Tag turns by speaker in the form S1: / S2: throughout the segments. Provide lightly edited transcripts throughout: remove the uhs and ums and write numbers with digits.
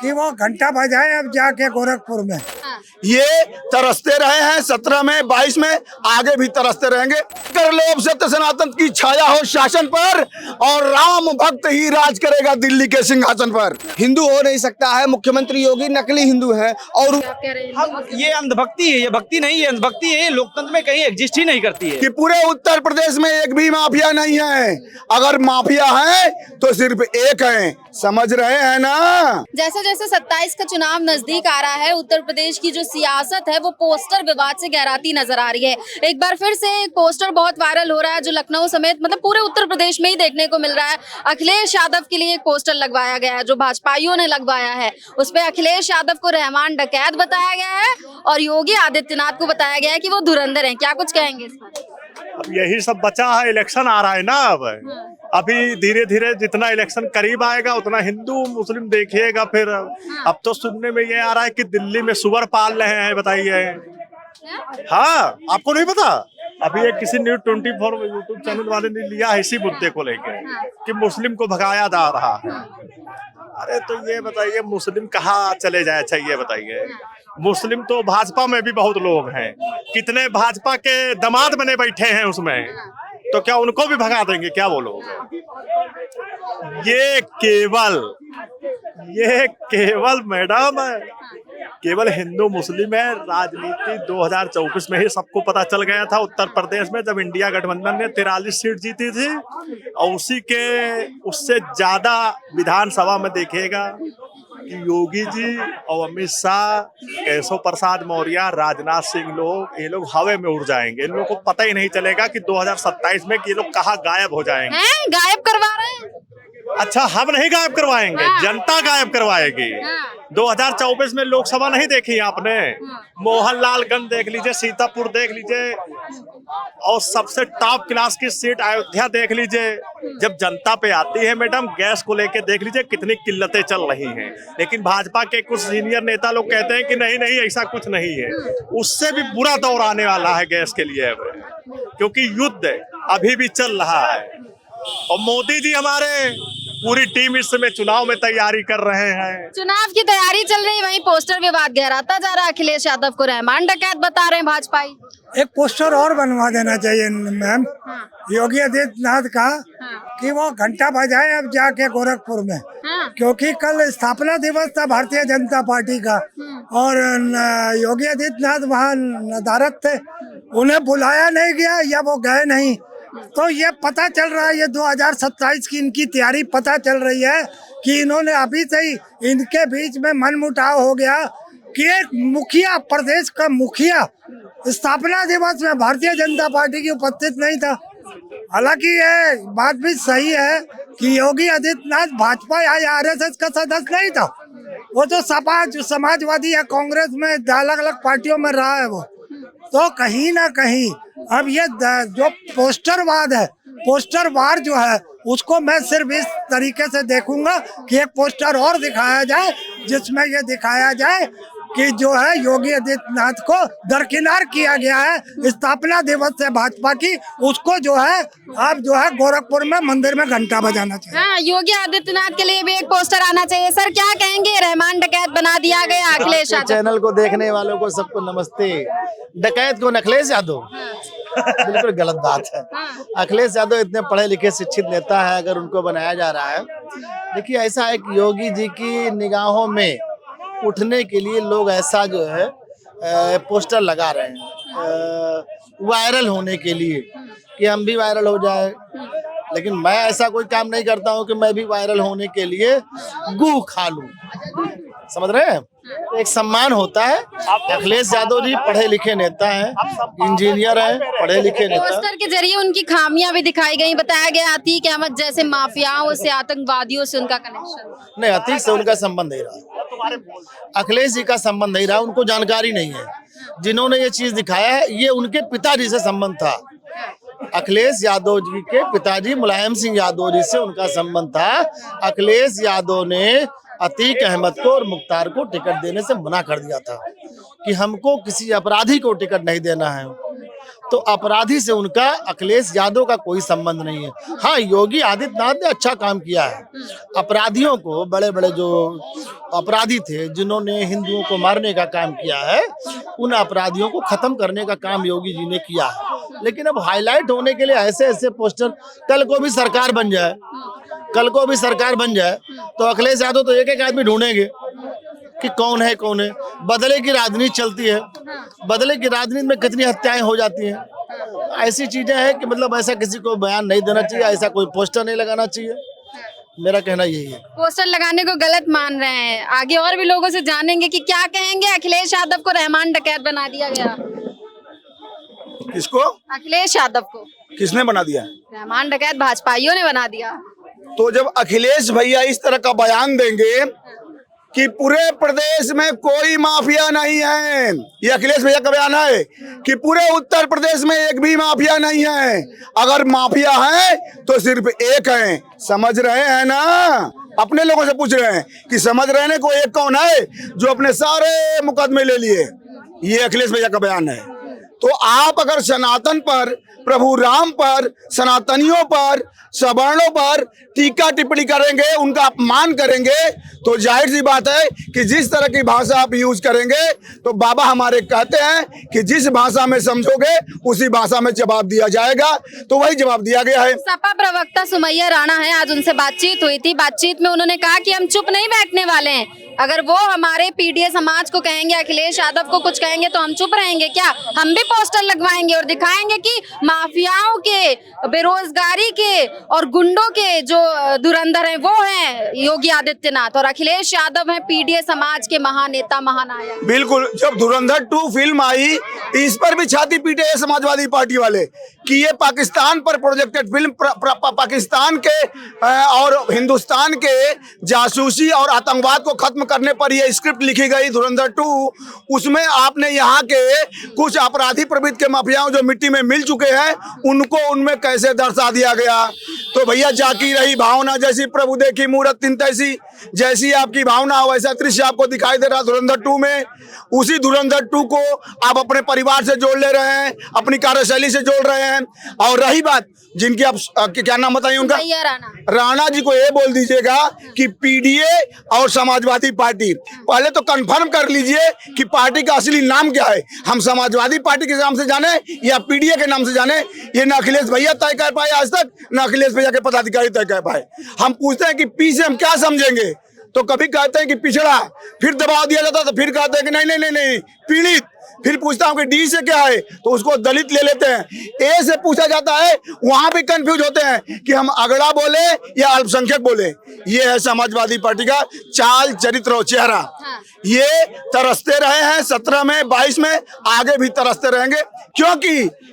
S1: कि वो घंटा बजाए अब जाके गोरखपुर में।
S2: ये तरसते रहे हैं 17 में 22 में, आगे भी तरसते रहेंगे। कर लोभ सत्य सनातन की छाया हो शासन पर, और राम भक्त ही राज करेगा दिल्ली के सिंहासन पर। हिंदू हो नहीं सकता है मुख्यमंत्री योगी, नकली हिंदू है। और
S3: ये अंधभक्ति है, ये भक्ति नहीं है, अंधभक्ति है। लोकतंत्र में कहीं एग्जिस्ट ही नहीं करती है।
S2: कि पूरे उत्तर प्रदेश में एक भी माफिया नहीं है, अगर माफिया है तो सिर्फ एक है, समझ रहे हैं ना।
S4: जैसे जैसे 27 का चुनाव नजदीक आ रहा है, उत्तर प्रदेश की जो सियासत है वो पोस्टर विवाद से गहराती नजर आ रही है। एक बार फिर से एक पोस्टर बहुत वायरल हो रहा है, जो लखनऊ समेत मतलब पूरे उत्तर प्रदेश में ही देखने को मिल रहा है। अखिलेश यादव के लिए एक पोस्टर लगवाया गया है, जो भाजपाइयों ने लगवाया है। उसपे अखिलेश यादव को रहमान डकैत बताया गया है और योगी आदित्यनाथ को बताया गया है कि वो धुरंधर हैं। क्या कुछ कहेंगे इस पर?
S5: अब यही सब बचा है, इलेक्शन आ रहा है ना। अब अभी धीरे धीरे जितना इलेक्शन करीब आएगा उतना हिंदू मुस्लिम देखिएगा। फिर अब तो सुनने में ये आ रहा है कि दिल्ली में सुअर पाल रहे हैं, बताइए। हाँ, आपको नहीं पता? अभी एक किसी न्यूज़ 24 यूट्यूब चैनल वाले ने लिया है इसी मुद्दे को लेकर कि मुस्लिम को भगाया जा रहा है। अरे तो ये बताइए, मुस्लिम कहाँ चले जाए? अच्छा ये बताइए, मुस्लिम तो भाजपा में भी बहुत लोग हैं, कितने भाजपा के दामाद बने बैठे हैं उसमें, तो क्या उनको भी भगा देंगे क्या वो लोग? ये केवल मैडम केवल हिंदू मुस्लिम है। राजनीति 2024 में ही सबको पता चल गया था उत्तर प्रदेश में, जब इंडिया गठबंधन ने 43 सीट जीती थी, और उससे ज्यादा विधानसभा में देखिएगा कि योगी जी और अमित शाह, केशव प्रसाद मौर्य, राजनाथ सिंह, ये लोग हवा में उड़ जाएंगे। इन लोगों को पता ही नहीं चलेगा कि 2027 में कि ये लोग कहाँ गायब हो जाएंगे।
S4: गायब करवा रहे हैं?
S5: अच्छा, हम नहीं गायब करवाएंगे, जनता गायब करवाएगी। 2024 में लोकसभा नहीं देखी आपने? मोहनलालगंज देख लीजिए, सीतापुर देख लीजिए, और सबसे टॉप क्लास की सीट अयोध्या देख लीजिए। जब जनता पे आती है मैडम, गैस को लेके देख लीजिए कितनी किल्लतें चल रही हैं। लेकिन भाजपा के कुछ सीनियर नेता लोग कहते हैं कि नहीं नहीं ऐसा कुछ नहीं है। उससे भी बुरा दौर आने वाला है गैस के लिए, क्योंकि युद्ध अभी भी चल रहा है। और मोदी जी हमारे पूरी टीम इस समय चुनाव में तैयारी कर रहे हैं।
S4: चुनाव की तैयारी चल रही, वहीं पोस्टर विवाद गहराता जा रहा है। अखिलेश यादव को रहमान डकैत बता रहे हैं भाजपाई।
S1: एक पोस्टर और बनवा देना चाहिए मैम, योगी आदित्यनाथ का, कि वो घंटा बजाए अब जाके गोरखपुर में। क्योंकि कल स्थापना दिवस था भारतीय जनता पार्टी का, और योगी आदित्यनाथ वहाँ नदारत थे, उन्हें बुलाया नहीं गया या वो गए नहीं। तो ये पता चल रहा है, ये 2027 की इनकी तैयारी पता चल रही है कि इन्होंने अभी से ही इनके बीच में मनमुटाव हो गया कि एक मुखिया, प्रदेश का मुखिया स्थापना दिवस में भारतीय जनता पार्टी की उपस्थित नहीं था। हालांकि ये बात भी सही है कि योगी आदित्यनाथ भाजपा या आरएसएस का सदस्य नहीं था। वो तो सपा, जो समाजवादी या कांग्रेस में अलग अलग पार्टियों में रहा है वो। तो कहीं ना कहीं अब ये जो पोस्टरवाद है, पोस्टर वार जो है, उसको मैं सिर्फ इस तरीके से देखूंगा कि एक पोस्टर और दिखाया जाए, जिसमें ये दिखाया जाए कि जो है योगी आदित्यनाथ को दरकिनार किया गया है स्थापना दिवस से भाजपा की, उसको जो है अब जो है गोरखपुर में मंदिर में घंटा बजाना चाहिए।
S4: हाँ, योगी आदित्यनाथ के लिए भी एक पोस्टर आना चाहिए। सर क्या कहेंगे, रहमान डकैत बना दिया गया अखिलेश यादव?
S6: चैनल को देखने वालों को सबको नमस्ते। डकैत को अखिलेश यादव? बिल्कुल गलत बात है। अखिलेश यादव इतने पढ़े लिखे शिक्षित नेता है, अगर उनको बनाया जा रहा है, देखिए ऐसा है कि योगी जी की निगाहों में उठने के लिए लोग ऐसा जो है पोस्टर लगा रहे हैं, वायरल होने के लिए, कि हम भी वायरल हो जाए। लेकिन मैं ऐसा कोई काम नहीं करता हूं कि मैं भी वायरल होने के लिए गू खा लूं, समझ रहे हैं? एक सम्मान होता है। अखिलेश यादव जी पढ़े लिखे नेता हैं, इंजीनियर हैं, पढ़े लिखे नेता।
S4: पोस्टर के जरिए उनकी खामियां भी दिखाई गई। बताया गया अतीक अहमद जैसे माफियाओं से, आतंकवादियों से उनका कनेक्शन
S6: नहीं, अतीक से उनका संबंध नहीं रहा, अखिलेश जी का संबंध नहीं रहा, उनको जानकारी नहीं है। जिन्होंने ये चीज दिखाया है, ये उनके पिताजी से संबंध था। अखिलेश यादव जी के पिताजी मुलायम सिंह यादव जी से उनका संबंध था। अखिलेश यादव ने अतीक अहमद को और मुख्तार को टिकट देने से मना कर दिया था कि हमको किसी अपराधी को टिकट नहीं देना है। तो अपराधी से उनका अखिलेश यादव का कोई संबंध नहीं है। हाँ, योगी आदित्यनाथ ने अच्छा काम किया है। अपराधियों को, बड़े बड़े जो अपराधी थे जिन्होंने हिंदुओं को मारने का काम किया है, उन अपराधियों को खत्म करने का काम योगी जी ने किया है। लेकिन अब हाईलाइट होने के लिए ऐसे ऐसे पोस्टर, कल को भी सरकार बन जाए, कल को भी सरकार बन जाए तो अखिलेश यादव तो एक एक आदमी ढूंढेंगे कि कौन है कौन है। बदले की राजनीति चलती है, बदले की राजनीति में कितनी हत्याएं हो जाती हैं। ऐसी चीजें हैं कि मतलब ऐसा किसी को बयान नहीं देना चाहिए, ऐसा कोई पोस्टर नहीं लगाना चाहिए। मेरा कहना यही है।
S4: पोस्टर लगाने को गलत मान रहे हैं। आगे और भी लोगों से जानेंगे कि क्या कहेंगे। अखिलेश यादव को रहमान डकैत बना दिया गया।
S2: किसको?
S4: अखिलेश यादव को
S2: किसने बना दिया?
S4: रहमान डकैत भाजपाइयों ने बना दिया।
S2: तो जब अखिलेश भैया इस तरह का बयान देंगे कि पूरे प्रदेश में कोई माफिया नहीं है, ये अखिलेश भैया का बयान है कि पूरे उत्तर प्रदेश में एक भी माफिया नहीं है, अगर माफिया है तो सिर्फ एक है। समझ रहे हैं ना? अपने लोगों से पूछ रहे हैं कि समझ रहे हैं को एक कौन है जो अपने सारे मुकदमे ले लिए। ये अखिलेश भैया का बयान है। तो आप अगर सनातन पर, प्रभु राम पर, सनातनियों पर, सवर्णों पर टीका टिप्पणी करेंगे, उनका अपमान करेंगे, तो जाहिर सी बात है कि जिस तरह की भाषा आप यूज करेंगे, तो बाबा हमारे कहते हैं कि जिस भाषा में समझोगे उसी भाषा में जवाब दिया जाएगा। तो वही जवाब दिया गया है।
S4: सपा प्रवक्ता सुमैया राणा है, आज उनसे बातचीत हुई थी। बातचीत में उन्होंने कहा कि हम चुप नहीं बैठने वाले हैं। अगर वो हमारे पीडीए समाज को कहेंगे, अखिलेश यादव को कुछ कहेंगे तो हम चुप रहेंगे क्या? हम भी पोस्टर लगवाएंगे और दिखाएंगे कि माफियाओं के, बेरोजगारी के और गुंडों के जो धुरंधर हैं वो हैं योगी आदित्यनाथ, और अखिलेश यादव हैं पीडीए समाज के महानेता, महानायक।
S2: बिल्कुल। जब धुरंधर 2 फिल्म आई, इस पर भी छाती पीटे हैं समाजवादी पार्टी वाले कि ये पाकिस्तान पर प्रोजेक्टेड फिल्म, पाकिस्तान के और हिंदुस्तान के जासूसी और आतंकवाद को खत्म करने पर यह स्क्रिप्ट लिखी गई धुरंधर 2। उसमें आपने यहाँ के कुछ अपराधी प्रवृत्ति के माफियाओं जो मिट्टी में मिल चुके हैं उनको उनमें कैसे दर्शा दिया गया। तो भैया, जाकी रही भावना, जैसी प्रभु देखी मूरत तिन तैसी, जैसी आपकी भावना वैसा दृश्य आपको दिखाई दे रहा धुरंधर 2 में। उसी धुरंधर 2 को आप अपने परिवार से जोड़ ले रहे हैं, अपनी कार्यशैली से जोड़ रहे हैं। और रही बात जिनकी आप क्या नाम बताइए उनका, राणा जी को ये बोल दीजिएगा कि पीडीए और समाजवादी पार्टी, पहले तो कंफर्म कर लीजिए कि पार्टी का असली नाम क्या है। हम समाजवादी पार्टी के नाम से जाने या पीडीए के नाम से जाने, ये न अखिलेश भैया तय कर पाए आज तक, न अखिलेश भैया के पदाधिकारी तय कर पाए। हम पूछते हैं कि पी से हम क्या समझेंगे, तो कभी कहते हैं कि पिछड़ा, फिर दबाव दिया जाता तो फिर कहते हैं कि नहीं पीड़ित, फिर पूछता हूं कि डी से क्या है तो उसको दलित ले लेते हैं। ए से पूछा जाता है, वहां भी कंफ्यूज होते हैं कि हम अगड़ा बोले या अल्पसंख्यक बोले। ये है समाजवादी पार्टी का चाल, चरित्र और चेहरा। ये तरसते रहे हैं 17 में, 22 में, आगे भी तरसते रहेंगे, क्योंकि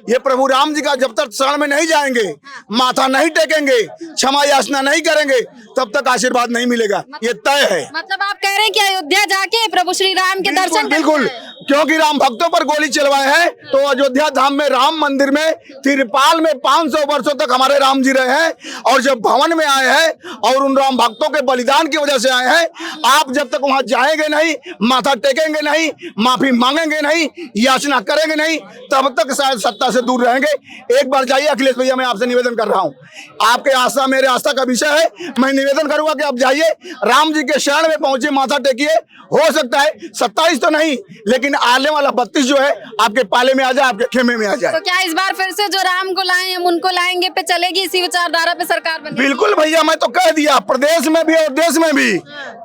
S2: ये प्रभु राम जी का जब तक शरण में नहीं जाएंगे, माथा नहीं टेकेंगे, क्षमा याचना नहीं करेंगे, तब तक आशीर्वाद नहीं मिलेगा। ये तय है।
S4: मतलब आप कह रहे हैं कि अयोध्या जाके प्रभु श्री राम के दर्शन
S2: बिल्कुल, क्योंकि राम भक्तों पर गोली चलवाए हैं। तो अयोध्या धाम में, राम मंदिर में, तिरपाल में 500 वर्षों तक हमारे राम जी रहे हैं, और जब भवन में आए हैं और उन राम भक्तों के बलिदान की वजह से आए हैं, आप जब तक वहां जाएंगे नहीं, माथा टेकेंगे नहीं, माफी मांगेंगे नहीं, याचना करेंगे नहीं, तब तक शायद सत्ता से दूर रहेंगे। एक बार जाइए अखिलेश भैया, मैं आपसे निवेदन कर रहा हूँ, आपके आस्था मेरे आस्था का विषय है, मैं निवेदन करूंगा कि आप जाइए, राम जी के शरण में पहुंचे, माथा टेकिए। हो सकता है 27 तो नहीं, लेकिन आने वाला 32 जो है आपके पाले में आ जाए, आपके खेमे में आ जाए।
S4: तो क्या इस बार फिर से जो राम को लाए हम उनको लाएंगे पे चलेगी, इसी विचारधारा पे सरकार बनेगी?
S2: बिल्कुल भैया, मैं तो कह दिया, प्रदेश में भी और देश में भी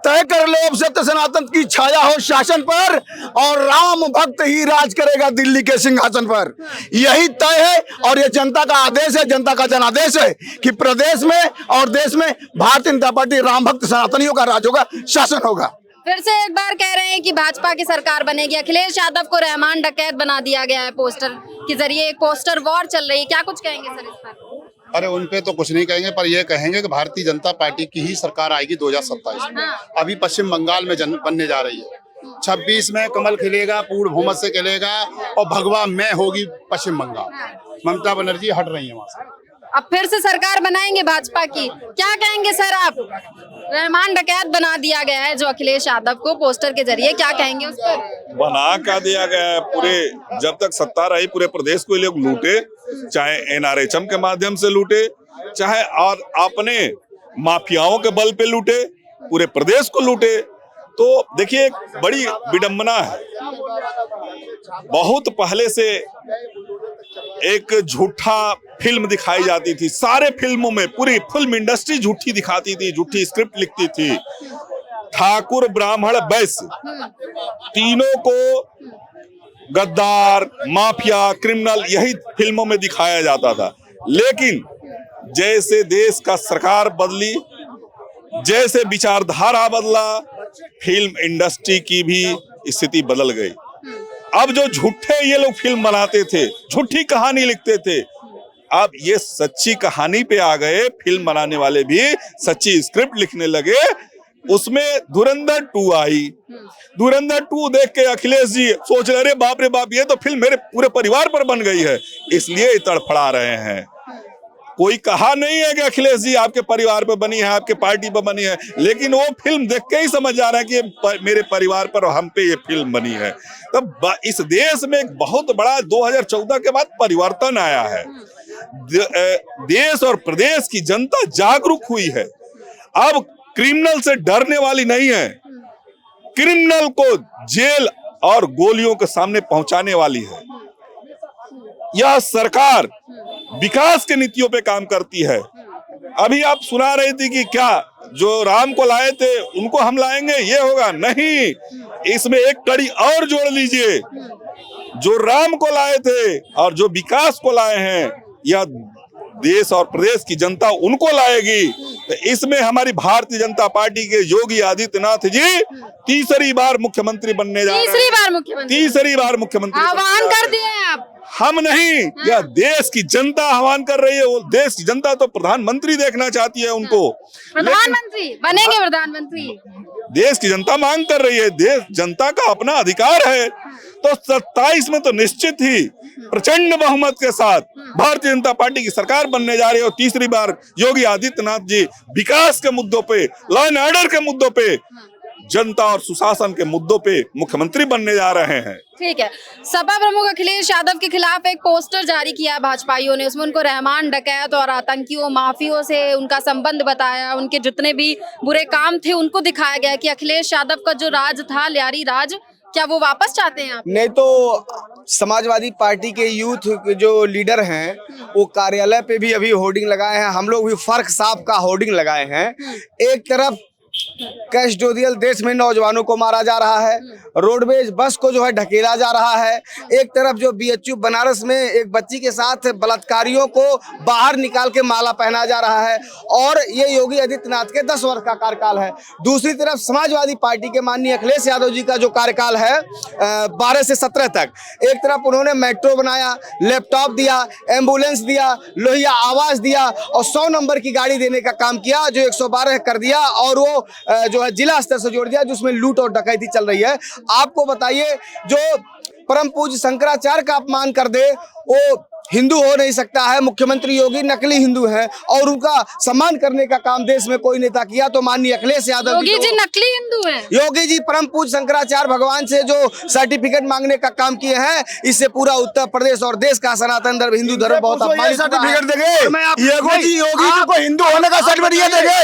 S2: तय कर लो, अब सत्य सनातन की छाया हो शासन पर, और राम भक्त ही राज करेगा दिल्ली के सिंहासन पर। यही तय है, और ये जनता का आदेश है, जनता का जनादेश है कि प्रदेश में और देश में भारतीय जनता पार्टी राम भक्त सनातनियों का राज होगा, शासन होगा।
S4: फिर से एक बार कह रहे हैं कि भाजपा की सरकार बनेगी। अखिलेश यादव को रहमान डकैत बना दिया गया है, पोस्टर के जरिए एक पोस्टर वॉर चल रही है, क्या कुछ कहेंगे सर इस पर?
S7: अरे उन पे तो कुछ नहीं कहेंगे, पर ये कहेंगे कि भारतीय जनता पार्टी की ही सरकार आएगी 2027 में। अभी पश्चिम बंगाल में बनने जा रही है, 26 में कमल खिलेगा, पूर्ण बहुमत से खिलेगा, और भगवा में होगी पश्चिम बंगाल। ममता बनर्जी हट रही है वहां से।
S4: अब फिर से सरकार बनाएंगे भाजपा की, क्या कहेंगे सर आप? रहमान डकैत बना दिया गया है जो अखिलेश यादव को पोस्टर के जरिए, क्या कहेंगे उस पर?
S8: बना क्या दिया गया है, पूरे जब तक सत्ता रही पूरे प्रदेश को ये लोग लूटे, चाहे एनआरएचएम के माध्यम से लूटे, चाहे और अपने माफियाओं के बल पे लूटे, पूरे प्रदेश को लूटे। तो देखिए एक बड़ी विडंबना है, बहुत पहले से एक झूठा फिल्म दिखाई जाती थी, सारे फिल्मों में पूरी फिल्म इंडस्ट्री झूठी दिखाती थी, झूठी स्क्रिप्ट लिखती थी। ठाकुर ब्राह्मण वैश्य तीनों को गद्दार, माफिया, क्रिमिनल यही फिल्मों में दिखाया जाता था। लेकिन जैसे देश का सरकार बदली, जैसे विचारधारा बदला, फिल्म इंडस्ट्री की भी स्थिति बदल गई। अब जो झूठे ये लोग फिल्म बनाते थे, झूठी कहानी लिखते थे, अब ये सच्ची कहानी पे आ गए। फिल्म बनाने वाले भी सच्ची स्क्रिप्ट लिखने लगे। उसमें धुरंधर 2 आई। धुरंधर 2 देख के अखिलेश जी सोच रहे, बाप रे बाप, ये तो फिल्म मेरे पूरे परिवार पर बन गई है, इसलिए तड़फड़ा रहे हैं। कोई कहा नहीं है कि अखिलेश जी आपके परिवार पर बनी है, आपके पार्टी पर बनी है, लेकिन वो फिल्म देख के ही समझ आ रहा है कि मेरे परिवार पर और हम पे ये फिल्म बनी है। तब इस देश में एक बहुत बड़ा 2014 के बाद परिवर्तन आया है। देश और प्रदेश की जनता जागरूक हुई है। अब क्रिमिनल से डरने वाली नहीं है, क्रिमिनल को जेल और गोलियों के सामने पहुंचाने वाली है। यह सरकार विकास के नीतियों पे काम करती है। अभी आप सुना रही थी कि क्या जो राम को लाए थे उनको हम लाएंगे, ये होगा नहीं। इसमें एक कड़ी और जोड़ लीजिए, जो राम को लाए थे और जो विकास को लाए हैं, यह देश और प्रदेश की जनता उनको लाएगी। तो इसमें हमारी भारतीय जनता पार्टी के योगी आदित्यनाथ जी तीसरी बार मुख्यमंत्री बनने जा रहे हैं। तीसरी बार मुख्यमंत्री
S4: आह्वान कर दिए आप।
S8: हम नहीं, यह देश की जनता आह्वान कर रही है। वो देश की जनता तो प्रधानमंत्री देखना चाहती है उनको।
S4: प्रधानमंत्री बनेंगे, प्रधानमंत्री
S8: देश की जनता मांग कर रही है, देश जनता का अपना अधिकार है। तो 27 में तो निश्चित ही प्रचंड बहुमत के साथ भारतीय जनता पार्टी की सरकार बनने जा रही है। और तीसरी बार योगी आदित्यनाथ जी विकास के मुद्दों पे, लॉ एंड ऑर्डर के मुद्दों पे, जनता और सुशासन के मुद्दों पे मुख्यमंत्री बनने जा रहे हैं।
S4: ठीक है। सपा प्रमुख अखिलेश यादव के खिलाफ एक पोस्टर जारी किया भाजपाइयों ने। उसमें उनको रहमान डकैत और आतंकियों, माफियों से उनका संबंध बताया। उनके जितने भी बुरे काम थे उनको दिखाया गया कि अखिलेश यादव का जो राज था, लियारी राज, क्या वो वापस चाहते हैं आप?
S9: नहीं तो समाजवादी पार्टी के यूथ जो लीडर हैं वो कार्यालय पे भी अभी होर्डिंग लगाए हैं। हम लोग भी फर्क साहब का होर्डिंग लगाए हैं। एक तरफ कैस्टोडियल देश में नौजवानों को मारा जा रहा है, रोडवेज बस को जो है ढकेला जा रहा है। एक तरफ जो बीएचयू बनारस में एक बच्ची के साथ बलात्कारियों को बाहर निकाल के माला पहना जा रहा है, और ये योगी आदित्यनाथ के 10 वर्ष का कार्यकाल है। दूसरी तरफ समाजवादी पार्टी के माननीय अखिलेश यादव जी का जो कार्यकाल है 12 से 17 तक, एक तरफ उन्होंने मेट्रो बनाया, लैपटॉप दिया, एम्बुलेंस दिया, लोहिया आवास दिया और 100 नंबर की गाड़ी देने का काम किया, जो 112 कर दिया, और वो जो है जिला स्तर से जोड़ दिया, जिसमें लूट और डकैती चल रही है। आपको बताइए, जो परम पूज्य शंकराचार्य का अपमान कर दे वो हिंदू हो नहीं सकता है। मुख्यमंत्री योगी नकली हिंदू हैं और उनका सम्मान करने का काम देश में कोई नेता किया तो माननीय अखिलेश यादव
S4: योगी जी नकली हिंदू हैं।
S9: योगी जी परम पूज्य शंकराचार्य भगवान से जो सर्टिफिकेट मांगने का काम किए हैं, इससे पूरा उत्तर प्रदेश और देश का सनातन धर्म, हिंदू धर्म बहुत
S2: सर्टिफिकेट देंगे। योगी जी को हिंदू होने का सर्टिफिकेट देंगे,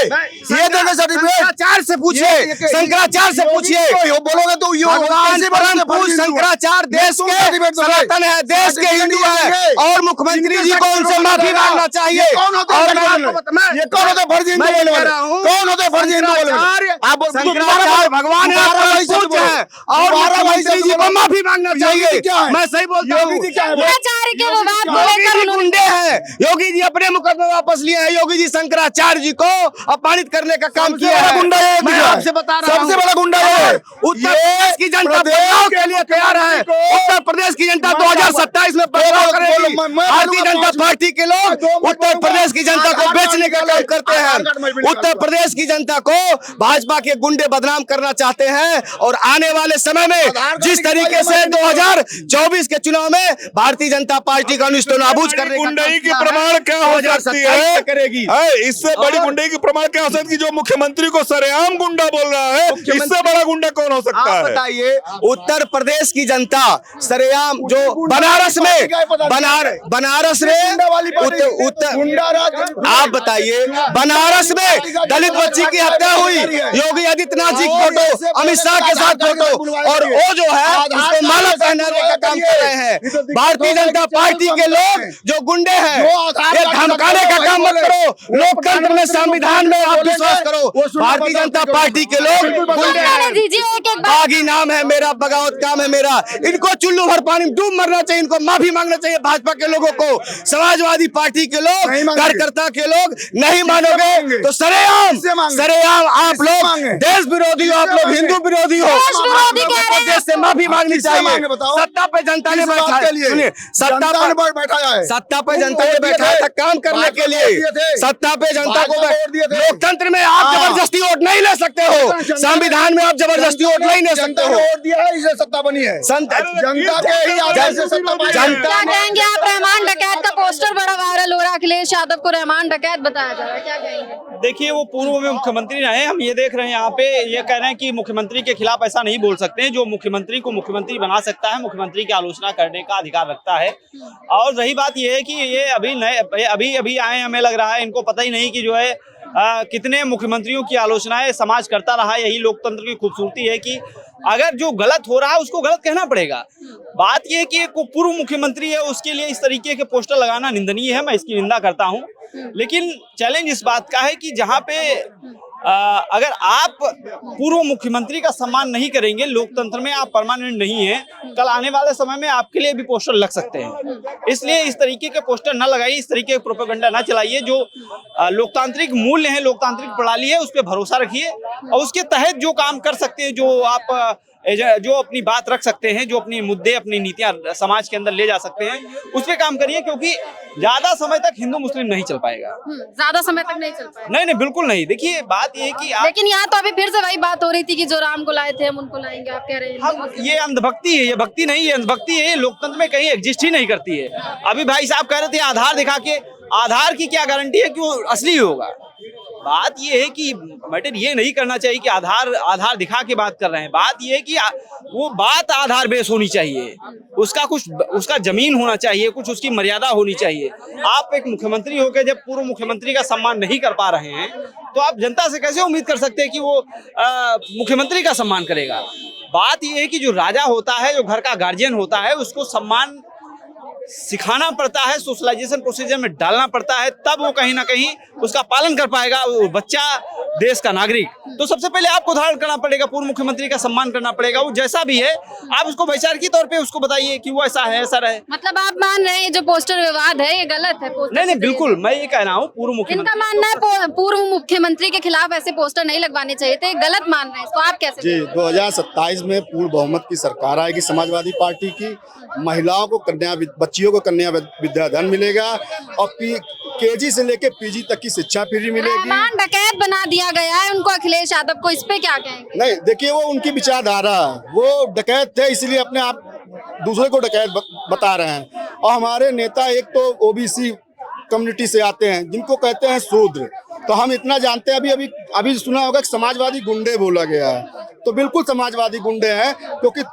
S2: ये देंगे सर्टिफिकेट।
S9: शंकराचार्य से पूछिए, शंकराचार्य से पूछिए,
S2: बोलोगे तो
S9: भगवान परम पूज्य शंकराचार्य देश के सनातन है, देश के हिंदू है, और मुख्यमंत्री जी को उनसे माफी मांगना चाहिए।
S2: ये कौन होते फर्जी हिंदू बोलने वाले? कौन होते फर्जी हिंदू बोलने वाले? आप
S9: शंकराचार्य भगवान है और मुख्यमंत्री जी को माफी मांगना चाहिए। मैं सही बोलता हूँ। गुंडे हैं। योगी जी अपने मुकदमे वापस लिए हैं। योगी जी शंकराचार्य जी को अपमानित करने का काम किया है।
S2: गुंडा है,
S9: मैं आपसे बता रहा हूँ,
S2: सबसे बड़ा गुंडा है।
S9: उत्तर प्रदेश की जनता बदलाव के लिए तैयार है। उत्तर प्रदेश की जनता 2027 में बदलाव करेगी। भारतीय जनता पार्टी के लोग उत्तर प्रदेश की जनता को बेचने का काम करते हैं। उत्तर प्रदेश की जनता को भाजपा के गुंडे बदनाम करना चाहते हैं और आने वाले समय में जिस तरीके से 2024 के चुनाव में भारतीय जनता पार्टी का निस्तनाबूद करने का
S8: गुंडई की प्रमाण क्या हो सकती है
S9: करेगी।
S8: इससे बड़ी गुंडई की प्रमाण क्या हो सकती है? जो मुख्यमंत्री को सरेआम गुंडा बोल रहा है, इससे बड़ा गुंडा कौन हो सकता
S9: आप
S8: है?
S9: बताइए, उत्तर प्रदेश की जनता सरेआम जो बनारस में आप बताइए, बनारस में दलित बच्ची की हत्या हुई, योगी आदित्यनाथ जी की फोटो, अमित शाह के साथ फोटो, और वो जो है उसको माला पहनाने का काम कर रहे हैं। भारतीय जनता पार्टी के लोग जो गुंडे हैं, ये धमकाने का काम मत करो। लोकतंत्र में, संविधान में आप विश्वास करो। भारतीय जनता पार्टी के लोग गुंडे हैं। बागी नाम है मेरा, बगावत काम है मेरा। इनको चुल्लू भर पानी में डूब मरना चाहिए, इनको माफी मांगना चाहिए भाजपा के लोगों को। समाजवादी पार्टी के लोग, कार्यकर्ता के लोग नहीं मानोगे तो सरेआम आप लोग देश विरोधी हो, आप लोग हिंदू विरोधी हो। देश से माफी मांगनी चाहिए। सत्ता पे जनता ने बैठा है, सुनिए, सत्ता पे जनता ने बैठा था काम करने के लिए। सत्ता पे जनता को लोकतंत्र में आप जबरदस्ती वोट नहीं ले सकते हो, संविधान में आप जबरदस्ती वोट नहीं ले सकते हो।
S6: वोट दिया है, इसे सत्ता बनी है। जनता के ही आदेश से सत्ता बनी है।
S4: क्या कहेंगे आप? रहमान डकैत का पोस्टर बड़ा वायरल हो रहा है, अखिलेश यादव को रहमान डकैत बताया जा रहा है, क्या कहेंगे?
S3: देखिए, वो पूर्व में मुख्यमंत्री रहे। हम ये देख रहे हैं यहाँ पे, ये कह रहे हैं कि मुख्यमंत्री के खिलाफ ऐसा नहीं बोल सकते हैं। जो मुख्यमंत्री को मुख्यमंत्री बना सकता है, मुख्यमंत्री की आलोचना करने का अधिकार रखता है। और रही बात ये है कि ये अभी आए, हमें लग रहा है इनको पता ही नहीं कि जो है कितने मुख्यमंत्रियों की आलोचनाएं समाज करता रहा। यही लोकतंत्र की खूबसूरती है कि अगर जो गलत हो रहा है उसको गलत कहना पड़ेगा। बात यह है कि एक पूर्व मुख्यमंत्री है, उसके लिए इस तरीके के पोस्टर लगाना निंदनीय है, मैं इसकी निंदा करता हूं। लेकिन चैलेंज इस बात का है कि जहां पे अगर आप पूर्व मुख्यमंत्री का सम्मान नहीं करेंगे, लोकतंत्र में आप परमानेंट नहीं हैं, कल आने वाले समय में आपके लिए भी पोस्टर लग सकते हैं। इसलिए इस तरीके के पोस्टर न लगाइए, इस तरीके के प्रोपेगेंडा न चलाइए। जो लोकतांत्रिक मूल्य हैं, लोकतांत्रिक प्रणाली है, उस पर भरोसा रखिए और उसके तहत जो काम कर सकते हैं, जो अपनी बात रख सकते हैं, जो अपनी मुद्दे, अपनी नीतियां समाज के अंदर ले जा सकते हैं, उस पर काम करिए। क्योंकि ज्यादा समय तक हिंदू मुस्लिम नहीं चल पाएगा।
S4: ज्यादा समय तक नहीं चल पाएगा।
S3: नहीं, बिल्कुल नहीं। देखिए, बात ये है कि
S4: लेकिन यहाँ तो अभी फिर से वही बात हो रही थी कि जो राम को लाए थे हम उनको लाएंगे, आप कह रहे हैं
S3: ये अंधभक्ति है। ये भक्ति नहीं है, अंधभक्ति है। लोकतंत्र में कहीं एग्जिस्ट ही नहीं करती है। अभी भाई साहब कह रहे थे आधार दिखा के, आधार की क्या गारंटी है कि वो असली होगा? बात ये है कि मैटर ये नहीं करना चाहिए कि आधार दिखा के बात कर रहे हैं। बात ये है कि वो बात आधार बेस होनी चाहिए, उसका जमीन होना चाहिए, कुछ उसकी मर्यादा होनी चाहिए। आप एक मुख्यमंत्री होकर जब पूर्व मुख्यमंत्री का सम्मान नहीं कर पा रहे हैं, तो आप जनता से कैसे उम्मीद कर सकते हैं कि वो मुख्यमंत्री का सम्मान करेगा? बात ये है कि जो राजा होता है, जो घर का गार्जियन होता है, उसको सम्मान सिखाना पड़ता है, सोशलाइजेशन प्रोसीजर में डालना पड़ता है, तब वो कहीं ना कहीं उसका पालन कर पाएगा वो बच्चा, देश का नागरिक। तो सबसे पहले आपको धारण करना पड़ेगा, पूर्व मुख्यमंत्री का सम्मान करना पड़ेगा। वो जैसा भी है, आप उसको वैचारिक तौर पे उसको बताइए कि वो ऐसा है, ऐसा रहे।
S4: मतलब आप मान रहे हैं जो पोस्टर विवाद है ये गलत है?
S3: नहीं, बिल्कुल, मैं ये कह रहा हूँ पूर्व मुख्यमंत्री,
S4: इनका मानना है पूर्व मुख्यमंत्री के खिलाफ ऐसे पोस्टर नहीं लगवाने चाहिए थे, गलत मान रहे हैं इसको, आप कैसे?
S7: जी, 2027 में पूर्ण बहुमत की सरकार आएगी समाजवादी पार्टी की। महिलाओं को बच्चियों को कन्या विद्याधन मिलेगा और केजी से लेके पीजी तक की शिक्षा फ्री मिलेगी।
S4: रहमान डकैत बना दिया गया है उनको, अखिलेश यादव को, इस पे क्या कहेंगे?
S7: नहीं, देखिए, वो उनकी विचारधारा है। वो डकैत थे, इसलिए अपने आप दूसरे को डकैत बता रहे हैं। और हमारे नेता एक तो ओबीसी कम्युनिटी से आते हैं, जिनको कहते हैं शूद्र। तो हम इतना जानते हैं, अभी सुना होगा कि समाजवादी गुंडे बोला गया है, तो बिल्कुल समाजवादी गुंडे हैं। क्योंकि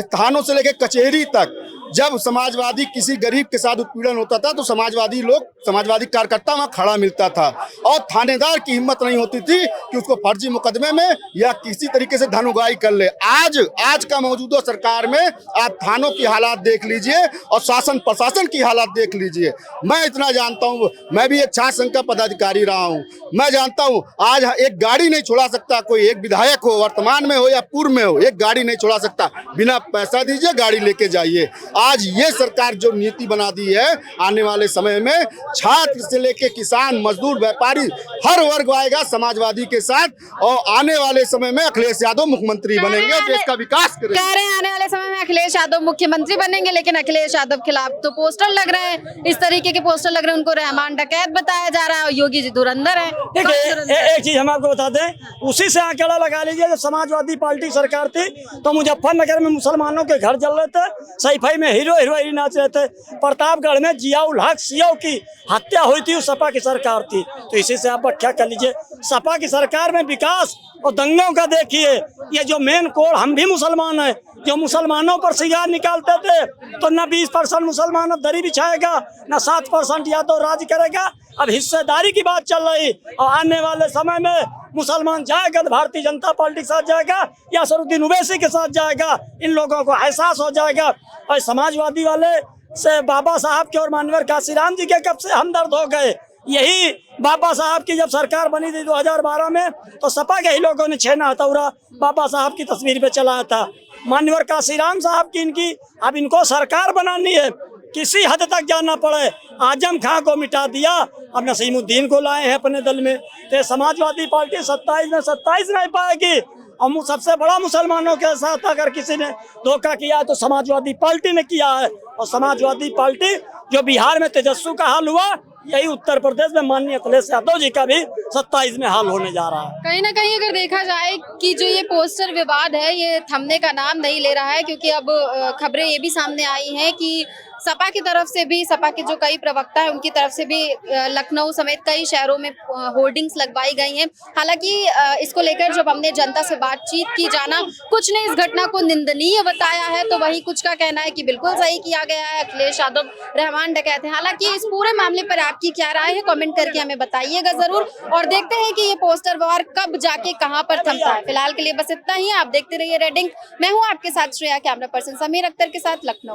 S7: थानों से लेकर कचहरी तक जब समाजवादी किसी गरीब के साथ उत्पीड़न होता था, तो समाजवादी कार्यकर्ता वहाँ खड़ा मिलता था और थानेदार की हिम्मत नहीं होती थी कि उसको फर्जी मुकदमे में या किसी तरीके से धन उगाही कर ले। आज का मौजूदा सरकार में आप थानों की हालात देख लीजिए और शासन प्रशासन की हालात देख लीजिए। मैं इतना जानता हूँ, मैं भी एक छात्र संघ का पदाधिकारी रहा हूँ, मैं जानता हूँ आज एक गाड़ी नहीं छोड़ा सकता कोई, एक विधायक हो, वर्तमान में हो या पूर्व में हो, एक गाड़ी नहीं छोड़ा सकता। बिना पैसा दीजिए गाड़ी लेके जाइए। आज ये सरकार जो नीति बना दी है, आने वाले समय में छात्र से लेके किसान, मजदूर, व्यापारी हर वर्ग आएगा समाजवादी के साथ और आने वाले समय में अखिलेश यादव मुख्यमंत्री बनेंगे, देश का विकास करेंगे।
S4: कह रहे हैं आने वाले समय में अखिलेश यादव मुख्यमंत्री बनेंगे, लेकिन अखिलेश यादव खिलाफ तो पोस्टर लग रहे हैं, इस तरीके के पोस्टर लग रहे हैं। उनको रहमान डकैत बताया जा रहा है और योगी जी धुरंधर है।
S10: देखिए एक चीज हम आपको बता दें, उसी से आंकड़ा लगा लीजिए, जब समाजवादी पार्टी सरकार थी तो मुजफ्फरनगर में मुसलमानों के घर जल रहे थे, सैफई में हीरो हीरोइन नाच रहे थे, प्रतापगढ़ में जियाउल हक सीओ की हत्या हुई थी, सपा की सरकार थी। तो इसी से आप व्याख्या कर लीजिए, सपा की सरकार में विकास और दंगों का देखिए, ये जो मेन कोड, हम भी मुसलमान हैं, जो मुसलमानों पर सिगार निकालते थे तो न 20% मुसलमान अब दरी बिछाएगा, न 7% यादव राज करेगा। अब हिस्सेदारी की बात चल रही और आने वाले समय में मुसलमान जाएगा तो भारतीय जनता पार्टी के साथ जाएगा या असरुद्दीन ओवैसी के साथ जाएगा। इन लोगों को एहसास हो जाएगा। और समाजवादी वाले से बाबा साहब के और माननीय काशीराम जी के कब से हमदर्द हो गए। यही बाबा साहब की जब सरकार बनी थी 2012 में, तो सपा के ही लोगों ने छेना हथौड़ा बाबा साहब की तस्वीर पे चलाया था। माननीय काशीराम साहब की इनकी अब इनको सरकार बनानी है, किसी हद तक जाना पड़े। आजम खां को मिटा दिया, अब नसीमुद्दीन को लाए हैं अपने दल में। तो समाजवादी पार्टी 27 में 27 नहीं पाएगी। और सबसे बड़ा मुसलमानों के साथ अगर किसी ने धोखा किया तो समाजवादी पार्टी ने किया है। और समाजवादी पार्टी जो बिहार में तेजस्वी का हाल हुआ, यही उत्तर प्रदेश में माननीय अखिलेश यादव जी का भी 27 में हाल होने जा रहा है।
S4: कहीं ना कहीं अगर देखा जाए कि जो ये पोस्टर विवाद है, ये थमने का नाम नहीं ले रहा है, क्योंकि अब खबरें ये भी सामने आई हैं कि सपा की तरफ से भी, सपा के जो कई प्रवक्ता हैं उनकी तरफ से भी लखनऊ समेत कई शहरों में होर्डिंग्स लगवाई गई हैं। हालांकि इसको लेकर जब हमने जनता से बातचीत की, जाना, कुछ ने इस घटना को निंदनीय बताया है, तो वहीं कुछ का कहना है कि बिल्कुल सही किया गया है, अखिलेश यादव रहमान डकैत हैं। हालांकि इस पूरे मामले पर आपकी क्या राय है, कमेंट करके हमें बताइएगा जरूर। और देखते हैं कि ये पोस्टर वार कब जाके कहाँ पर थमता है। फिलहाल के लिए बस इतना ही। आप देखते रहिए रेड इंक। मैं हूँ आपके साथ श्रेया, कैमरा पर्सन समीर अख्तर के साथ, लखनऊ।